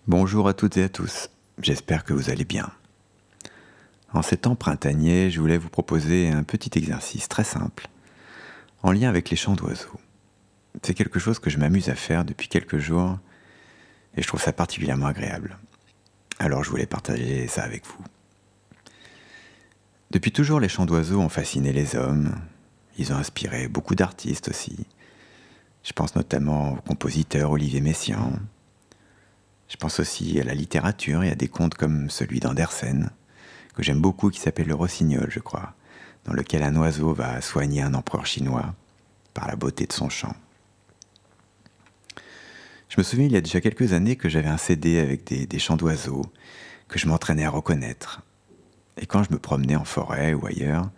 Bonjour à toutes et à tous, j'espère que vous allez bien. En ces temps printaniers, je voulais vous proposer un petit exercice très simple, en lien avec les chants d'oiseaux. C'est quelque chose que je m'amuse à faire depuis quelques jours, et je trouve ça particulièrement agréable. Alors je voulais partager ça avec vous. Depuis toujours, les chants d'oiseaux ont fasciné les hommes, ils ont inspiré beaucoup d'artistes aussi. Je pense notamment au compositeur Olivier Messiaen. Je pense aussi à la littérature et à des contes comme celui d'Andersen, que j'aime beaucoup, qui s'appelle Le Rossignol, je crois, dans lequel un oiseau va soigner un empereur chinois par la beauté de son chant. Je me souviens, il y a déjà quelques années, que j'avais un CD avec des chants d'oiseaux que je m'entraînais à reconnaître. Et quand je me promenais en forêt ou ailleurs,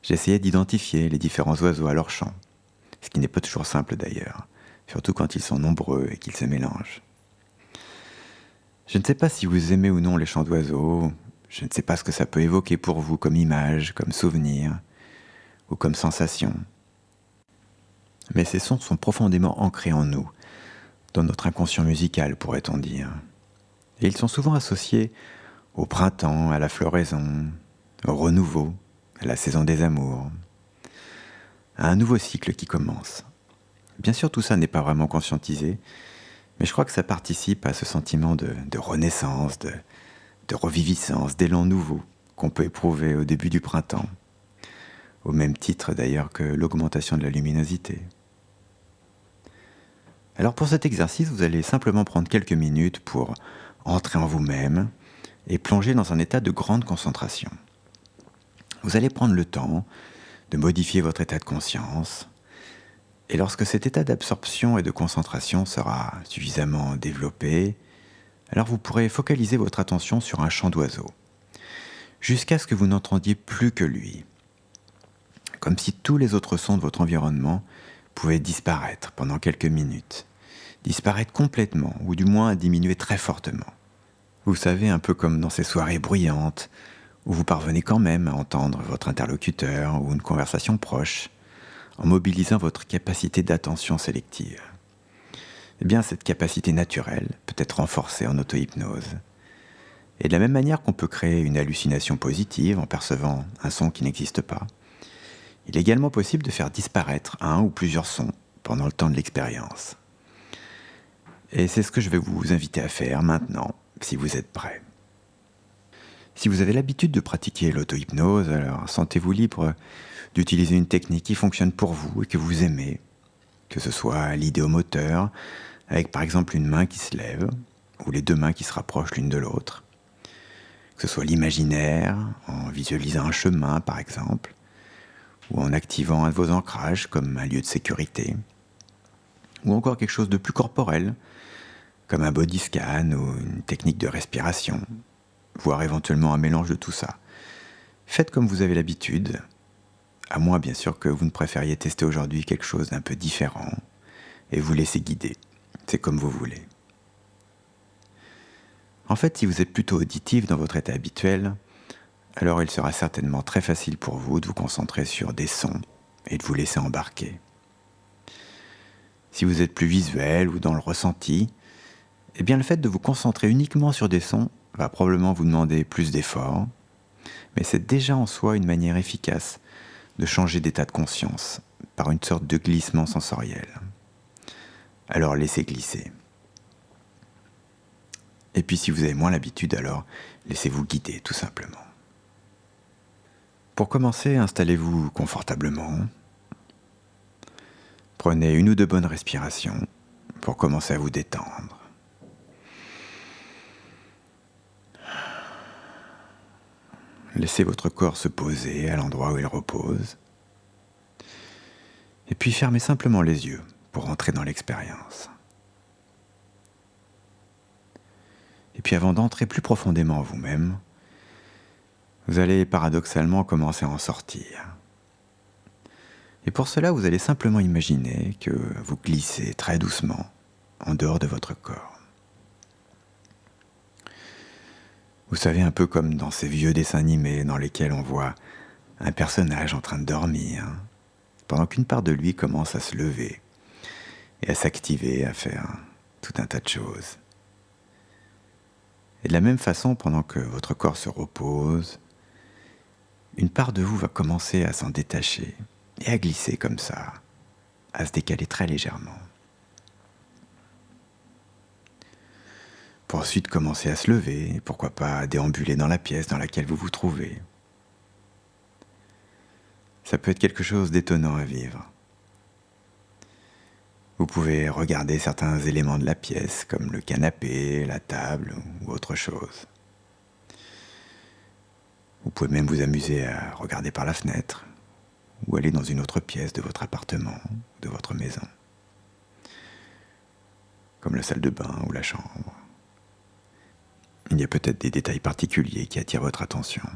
j'essayais d'identifier les différents oiseaux à leur chant, ce qui n'est pas toujours simple d'ailleurs, surtout quand ils sont nombreux et qu'ils se mélangent. Je ne sais pas si vous aimez ou non les chants d'oiseaux, je ne sais pas ce que ça peut évoquer pour vous comme image, comme souvenir ou comme sensation. Mais ces sons sont profondément ancrés en nous, dans notre inconscient musical, pourrait-on dire. Et ils sont souvent associés au printemps, à la floraison, au renouveau, à la saison des amours, à un nouveau cycle qui commence. Bien sûr, tout ça n'est pas vraiment conscientisé, mais je crois que ça participe à ce sentiment de renaissance, de reviviscence, d'élan nouveau qu'on peut éprouver au début du printemps, au même titre d'ailleurs que l'augmentation de la luminosité. Alors pour cet exercice, vous allez simplement prendre quelques minutes pour entrer en vous-même et plonger dans un état de grande concentration. Vous allez prendre le temps de modifier votre état de conscience, et lorsque cet état d'absorption et de concentration sera suffisamment développé, alors vous pourrez focaliser votre attention sur un chant d'oiseau, jusqu'à ce que vous n'entendiez plus que lui, comme si tous les autres sons de votre environnement pouvaient disparaître pendant quelques minutes, disparaître complètement, ou du moins diminuer très fortement. Vous savez, un peu comme dans ces soirées bruyantes, où vous parvenez quand même à entendre votre interlocuteur ou une conversation proche, en mobilisant votre capacité d'attention sélective. Eh bien, cette capacité naturelle peut être renforcée en auto-hypnose. Et de la même manière qu'on peut créer une hallucination positive en percevant un son qui n'existe pas, il est également possible de faire disparaître un ou plusieurs sons pendant le temps de l'expérience. Et c'est ce que je vais vous inviter à faire maintenant, si vous êtes prêts. Si vous avez l'habitude de pratiquer l'auto-hypnose, alors sentez-vous libre d'utiliser une technique qui fonctionne pour vous et que vous aimez, que ce soit l'idéomoteur, avec par exemple une main qui se lève, ou les deux mains qui se rapprochent l'une de l'autre, que ce soit l'imaginaire, en visualisant un chemin par exemple, ou en activant un de vos ancrages comme un lieu de sécurité, ou encore quelque chose de plus corporel, comme un body scan ou une technique de respiration, voire éventuellement un mélange de tout ça. Faites comme vous avez l'habitude, à moins bien sûr que vous ne préfériez tester aujourd'hui quelque chose d'un peu différent, et vous laissez guider, c'est comme vous voulez. En fait, si vous êtes plutôt auditif dans votre état habituel, alors il sera certainement très facile pour vous de vous concentrer sur des sons et de vous laisser embarquer. Si vous êtes plus visuel ou dans le ressenti, eh bien le fait de vous concentrer uniquement sur des sons va probablement vous demander plus d'efforts, mais c'est déjà en soi une manière efficace de changer d'état de conscience par une sorte de glissement sensoriel. Alors laissez glisser. Et puis si vous avez moins l'habitude, alors laissez-vous guider tout simplement. Pour commencer, installez-vous confortablement. Prenez une ou deux bonnes respirations pour commencer à vous détendre. Laissez votre corps se poser à l'endroit où il repose. Et puis fermez simplement les yeux pour entrer dans l'expérience. Et puis avant d'entrer plus profondément en vous-même, vous allez paradoxalement commencer à en sortir. Et pour cela, vous allez simplement imaginer que vous glissez très doucement en dehors de votre corps. Vous savez, un peu comme dans ces vieux dessins animés dans lesquels on voit un personnage en train de dormir, pendant qu'une part de lui commence à se lever et à s'activer, à faire tout un tas de choses. Et de la même façon, pendant que votre corps se repose, une part de vous va commencer à s'en détacher et à glisser comme ça, à se décaler très légèrement. Pour ensuite commencer à se lever, et pourquoi pas à déambuler dans la pièce dans laquelle vous vous trouvez. Ça peut être quelque chose d'étonnant à vivre. Vous pouvez regarder certains éléments de la pièce, comme le canapé, la table ou autre chose. Vous pouvez même vous amuser à regarder par la fenêtre ou aller dans une autre pièce de votre appartement, de votre maison, comme la salle de bain ou la chambre. Il y a peut-être des détails particuliers qui attirent votre attention.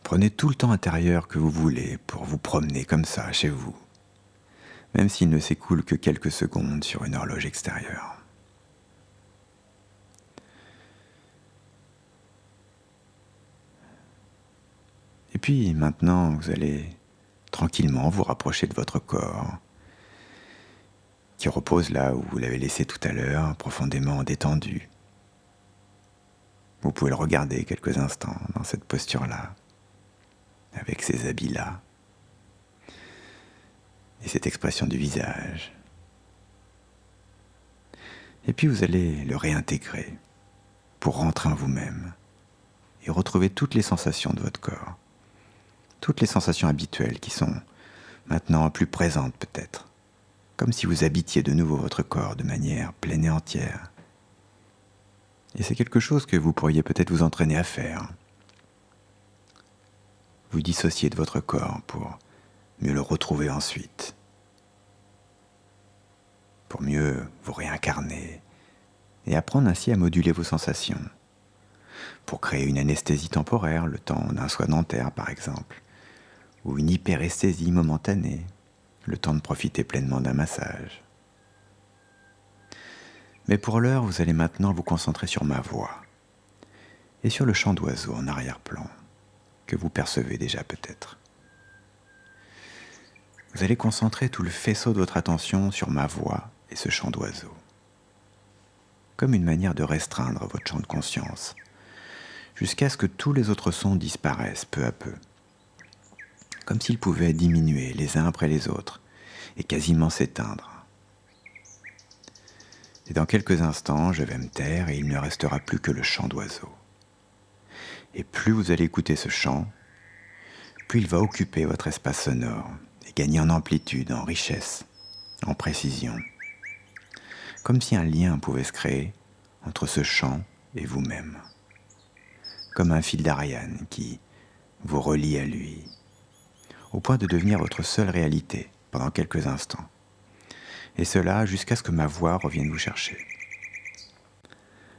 Prenez tout le temps intérieur que vous voulez pour vous promener comme ça chez vous, même s'il ne s'écoule que quelques secondes sur une horloge extérieure. Et puis maintenant, vous allez tranquillement vous rapprocher de votre corps, qui repose là où vous l'avez laissé tout à l'heure, profondément détendu. Vous pouvez le regarder quelques instants dans cette posture-là, avec ces habits-là, et cette expression du visage. Et puis vous allez le réintégrer pour rentrer en vous-même et retrouver toutes les sensations de votre corps, toutes les sensations habituelles qui sont maintenant plus présentes peut-être, comme si vous habitiez de nouveau votre corps de manière pleine et entière. Et c'est quelque chose que vous pourriez peut-être vous entraîner à faire. Vous dissocier de votre corps pour mieux le retrouver ensuite, pour mieux vous réincarner et apprendre ainsi à moduler vos sensations, pour créer une anesthésie temporaire, le temps d'un soin dentaire par exemple, ou une hyperesthésie momentanée, le temps de profiter pleinement d'un massage. Mais pour l'heure, vous allez maintenant vous concentrer sur ma voix et sur le chant d'oiseaux en arrière-plan, que vous percevez déjà peut-être. Vous allez concentrer tout le faisceau de votre attention sur ma voix et ce chant d'oiseaux, comme une manière de restreindre votre champ de conscience, jusqu'à ce que tous les autres sons disparaissent peu à peu, comme s'ils pouvaient diminuer les uns après les autres et quasiment s'éteindre. Et dans quelques instants, je vais me taire et il ne restera plus que le chant d'oiseaux. Et plus vous allez écouter ce chant, plus il va occuper votre espace sonore et gagner en amplitude, en richesse, en précision. Comme si un lien pouvait se créer entre ce chant et vous-même. Comme un fil d'Ariane qui vous relie à lui, au point de devenir votre seule réalité pendant quelques instants. Et cela jusqu'à ce que ma voix revienne vous chercher.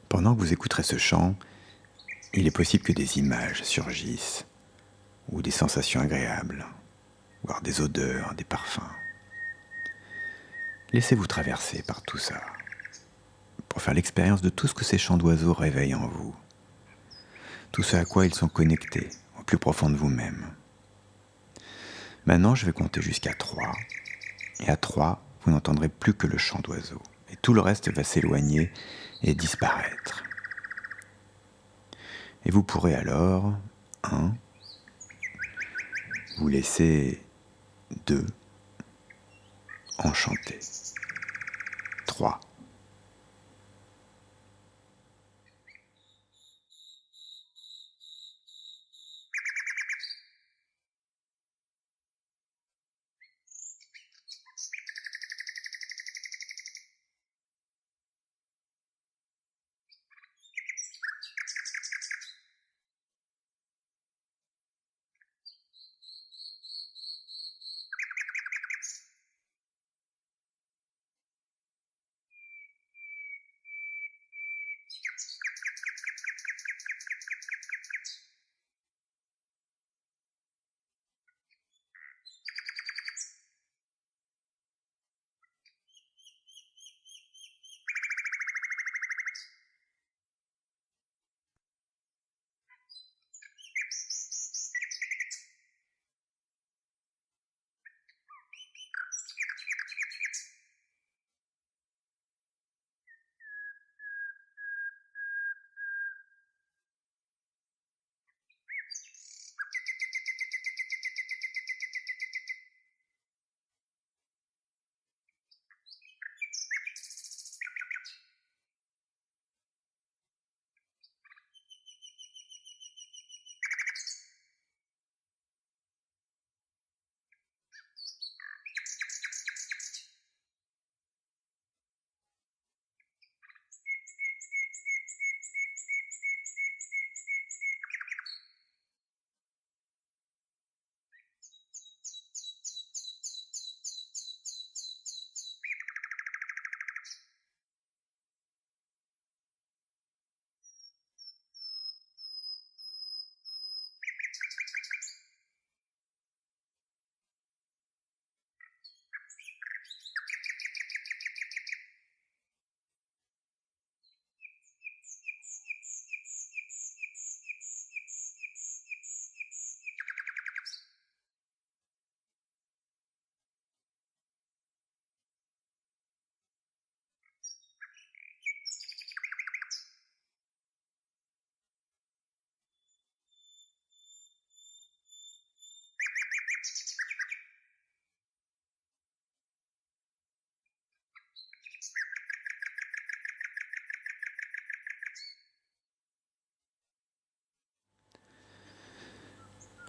Pendant que vous écouterez ce chant, il est possible que des images surgissent, ou des sensations agréables, voire des odeurs, des parfums. Laissez-vous traverser par tout ça, pour faire l'expérience de tout ce que ces chants d'oiseaux réveillent en vous, tout ce à quoi ils sont connectés, au plus profond de vous-même. Maintenant, je vais compter jusqu'à 3, et à 3, vous n'entendrez plus que le chant d'oiseaux, et tout le reste va s'éloigner et disparaître. Et vous pourrez alors, 1, vous laisser 2, enchanter. 3.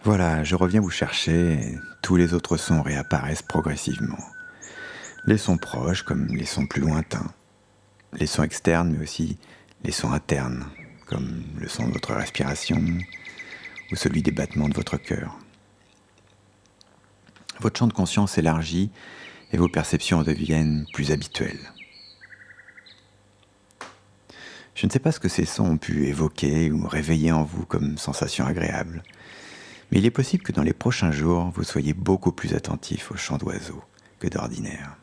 Voilà, je reviens vous chercher et tous les autres sons réapparaissent progressivement. Les sons proches comme les sons plus lointains. Les sons externes mais aussi les sons internes, comme le son de votre respiration ou celui des battements de votre cœur. Votre champ de conscience s'élargit et vos perceptions deviennent plus habituelles. Je ne sais pas ce que ces sons ont pu évoquer ou réveiller en vous comme sensation agréable, mais il est possible que dans les prochains jours, vous soyez beaucoup plus attentif aux chants d'oiseaux que d'ordinaire,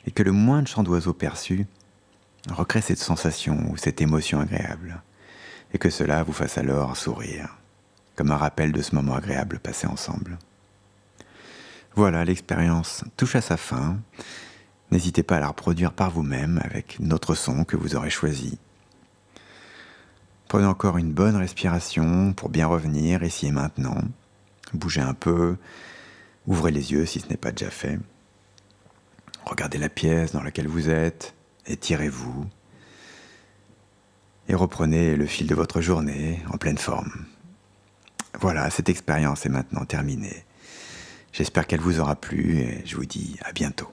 et que le moins de chants d'oiseaux perçus recrée cette sensation ou cette émotion agréable, et que cela vous fasse alors sourire, comme un rappel de ce moment agréable passé ensemble. Voilà, l'expérience touche à sa fin. N'hésitez pas à la reproduire par vous-même avec notre son que vous aurez choisi. Prenez encore une bonne respiration pour bien revenir ici et maintenant. Bougez un peu, ouvrez les yeux si ce n'est pas déjà fait. Regardez la pièce dans laquelle vous êtes, étirez-vous et reprenez le fil de votre journée en pleine forme. Voilà, cette expérience est maintenant terminée. J'espère qu'elle vous aura plu et je vous dis à bientôt.